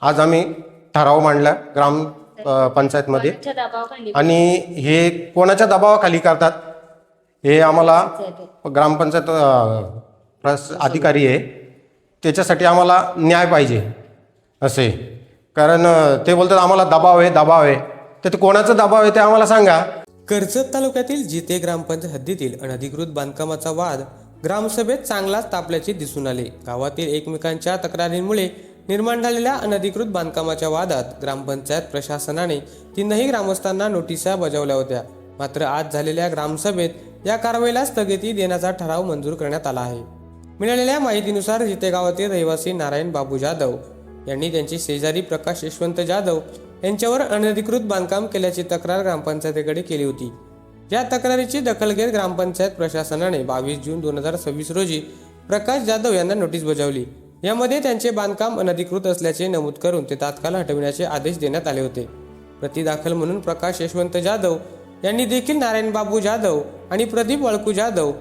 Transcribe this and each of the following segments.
आज आम्ही ठराव मांडला ग्राम पंचायतमध्ये आणि हे कोणाच्या दबावाखाली करतात हे आम्हाला ग्रामपंचायत अधिकारी आहे त्याच्यासाठी आम्हाला न्याय पाहिजे असे। कारण ते बोलतात आम्हाला दबाव आहे तर ते कोणाचा दबाव आहे ते आम्हाला सांगा। कर्जत तालुक्यातील जिते ग्रामपंचायत हद्दीतील अनधिकृत बांधकामाचा वाद ग्रामसभेत चांगलाच तापल्याचे दिसून आले। गावातील एकमेकांच्या तक्रारींमुळे निर्माण झालेल्या अनधिकृत बांधकामाच्या वादात ग्रामपंचायत प्रशासनाने तीनही ग्रामस्थांना नोटिसा बजावल्या होत्या। मात्र आज झालेल्या ग्रामसभेत या कारवाईला स्थगिती देण्याचा ठराव मंजूर करण्यात आला आहे। मिळालेल्या माहितीनुसार जिते गावातील रहिवासी नारायण बाबू जाधव यांनी त्यांचे शेजारी प्रकाश यशवंत जाधव यांच्यावर अनधिकृत बांधकाम केल्याची तक्रार ग्रामपंचायतीकडे केली होती। या तक्रारीची दखल घेत ग्रामपंचायत प्रशासनाने 22 जून 2026 रोजी प्रकाश जाधव यांना नोटीस बजावली। यामध्ये त्यांचे बांधकाम अनधिकृत असल्याचे नमूद करून ते तात्काळ हटविण्याचे आदेश देण्यात आले होते। प्रतिदाखल म्हणून प्रकाश यशवंत जाधव यांनी देखील नारायण बाबू जाधव आणि प्रदीप वळकू जाधव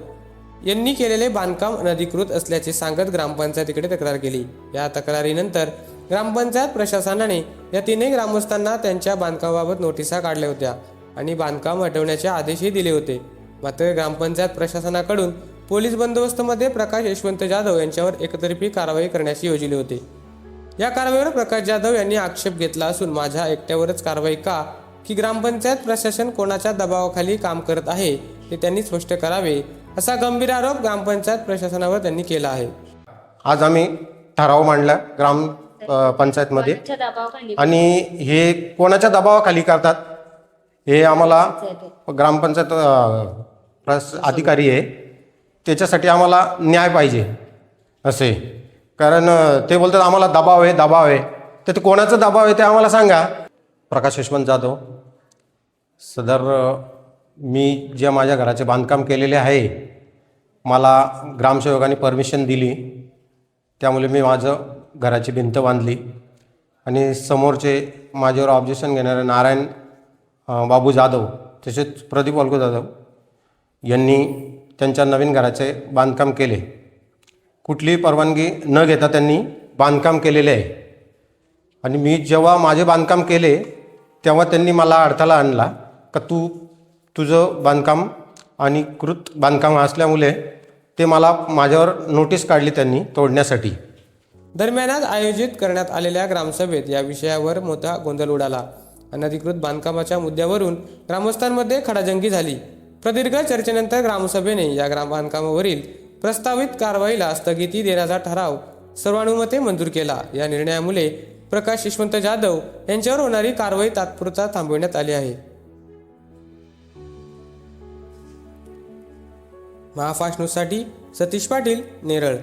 यांनी केलेले बांधकाम अनधिकृत असल्याचे सांगत ग्रामपंचायतीकडे तक्रार केली। या तक्रारीनंतर ग्रामपंचायत प्रशासनाने या तीनही ग्रामस्थांना त्यांच्या बांधकामाबाबत नोटिसा काढल्या होत्या आणि बांधकाम हटवण्याचे आदेशही दिले होते। मात्र ग्रामपंचायत प्रशासनाकडून पोलीस बंदोबस्तमध्ये प्रकाश यशवंत जाधव यांच्यावर एकतर्फी कारवाई करण्याची योजली होती। या कारवाईवर प्रकाश जाधव यांनी आक्षेप घेतला असून माझ्या एकट्यावरच कारवाई का की ग्रामपंचायत प्रशासन कोणाच्या दबावाखाली काम करत आहे ते त्यांनी स्पष्ट करावे असा गंभीर आरोप ग्रामपंचायत प्रशासनावर त्यांनी केला आहे। आज आम्ही ठराव मांडला ग्राम पंचायतमध्ये आणि हे कोणाच्या दबावाखाली करतात हे आम्हाला ग्रामपंचायत अधिकारी आहे त्याच्यासाठी आम्हाला न्याय पाहिजे असे। कारण ते बोलतात आम्हाला दबाव आहे तर ते कोणाचा दबाव आहे ते आम्हाला सांगा। प्रकाश यशवंत जाधव सदर मी जे माझ्या घराचे बांधकाम केलेले आहे मला ग्रामसेवकांनी परमिशन दिली त्यामुळे मी माझं घराची भिंत बांधली आणि समोरचे माझ्यावर ऑब्जेक्शन घेणारे नारायण बाबू जाधव तसेच प्रदीप वळकू जाधव यांनी त्यांच्या नवीन घराचे बांधकाम केले। कुठलीही परवानगी न घेता त्यांनी बांधकाम केलेले आहे आणि मी जेव्हा माझे बांधकाम केले तेव्हा त्यांनी मला अडथळा आणला का तुझं बांधकाम अनधिकृत बांधकाम असल्यामुळे ते माझ्यावर नोटीस काढली त्यांनी तोडण्यासाठी। दरम्यान आज आयोजित करण्यात आलेल्या ग्रामसभेत या विषयावर मोठा गोंधळ उडाला। अनधिकृत बांधकामाच्या मुद्द्यावरून ग्रामस्थांमध्ये खडाजंगी झाली। प्रदीर्घ चर्चेनंतर ग्रामसभेने या बांधकामावरील प्रस्तावित कारवाईला स्थगिती देण्याचा ठराव सर्वानुमते मंजूर केला। या निर्णयामुळे प्रकाश यशवंत जाधव यांच्यावर होणारी कारवाई तात्पुरता थांबविण्यात आली आहे। महाफास्ट न्यूजसाठी सतीश पाटील, नेरळ।